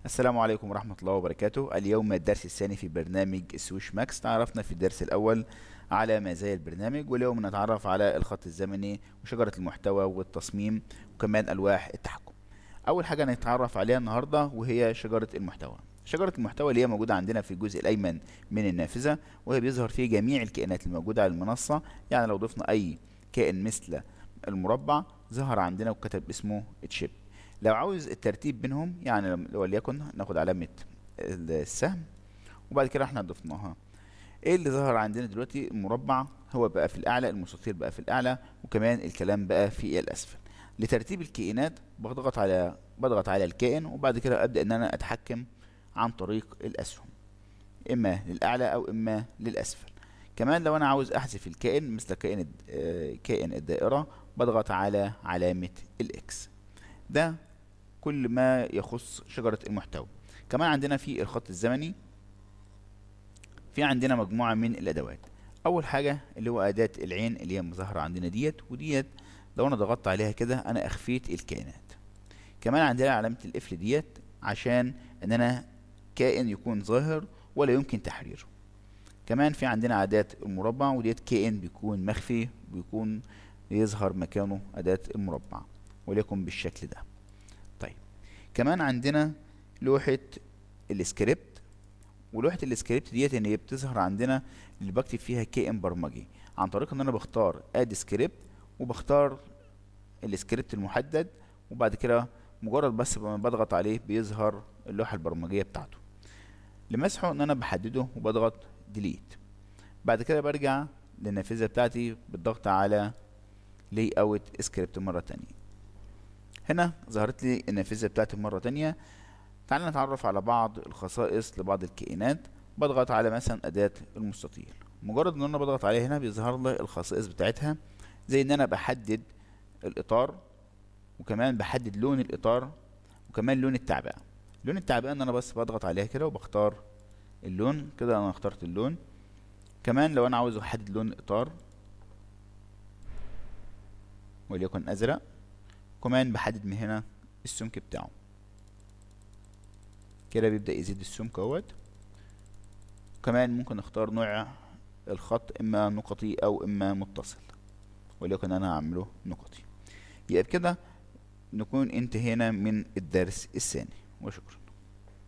السلام عليكم ورحمة الله وبركاته. اليوم الدرس الثاني في برنامج سويش ماكس. تعرفنا في الدرس الأول على مزايا البرنامج، واليوم نتعرف على الخط الزمني وشجرة المحتوى والتصميم وكمان ألواح التحكم. أول حاجة نتعرف عليها النهاردة وهي شجرة المحتوى. شجرة المحتوى اللي هي موجودة عندنا في الجزء الأيمن من النافذة، وهي بيظهر فيه جميع الكائنات الموجودة على المنصة. يعني لو ضفنا أي كائن مثل المربع ظهر عندنا وكتب اسمه تشيب. لو عاوز الترتيب بينهم، يعني وليكن ناخد علامة السهم وبعد كده احنا ضفناها. ايه اللي ظهر عندنا دلوقتي؟ المربع هو بقى في الاعلى، المستطيل بقى في الاعلى، وكمان الكلام بقى في الاسفل. لترتيب الكائنات بضغط على الكائن، وبعد كده ابدا ان انا اتحكم عن طريق الاسهم، اما للاعلى او اما للاسفل. كمان لو انا عاوز احذف الكائن مثل كائن الدائرة، بضغط على علامة الاكس. ده كل ما يخص شجرة المحتوى. كمان عندنا في الخط الزمني في عندنا مجموعة من الأدوات. أول حاجة اللي هو أداة العين اللي هي ظاهرة عندنا وديت لو أنا ضغطت عليها كده أنا أخفيت الكائنات. كمان عندنا علامة القفل ديت عشان إن أنا كائن يكون ظاهر ولا يمكن تحريره. كمان في عندنا أداة المربع، وديت كائن بيكون مخفي، بيكون يظهر مكانه أداة المربع وليكن بالشكل ده. طيب، كمان عندنا لوحة السكريبت، ولوحة السكريبت ديت ان هي بتظهر عندنا اللي بكتب فيها كائن برمجي عن طريق ان انا بختار اد سكريبت وبختار السكريبت المحدد، وبعد كده مجرد بس ما بضغط عليه بيظهر اللوحة البرمجية بتاعته. لمسحه ان انا بحدده وبضغط ديليت. بعد كده برجع للنافذة بتاعتي بالضغط على لاي اوت سكريبت مرة تانية. هنا ظهرت لي النافذة بتاعتي مرة تانية. تعال نتعرف على بعض الخصائص لبعض الكائنات. بضغط على مثلا أداة المستطيل، مجرد ان انا بضغط عليها هنا بيظهر لي الخصائص بتاعتها، زي ان انا بحدد الإطار، وكمان بحدد لون الإطار، وكمان لون التعبئة. لون التعبئة ان انا بس بضغط عليها كده وبختار اللون كده، انا اخترت اللون. كمان لو انا عاوز احدد لون الإطار وليكن ازرق، كمان بحدد من هنا السمك بتاعه كده بيبدأ يزيد السمك اهوت. كمان ممكن اختار نوع الخط، اما نقطي او اما متصل، وليكن انا هعمله نقطي. يبقى بكده نكون انتهينا من الدرس الثاني، وشكرا.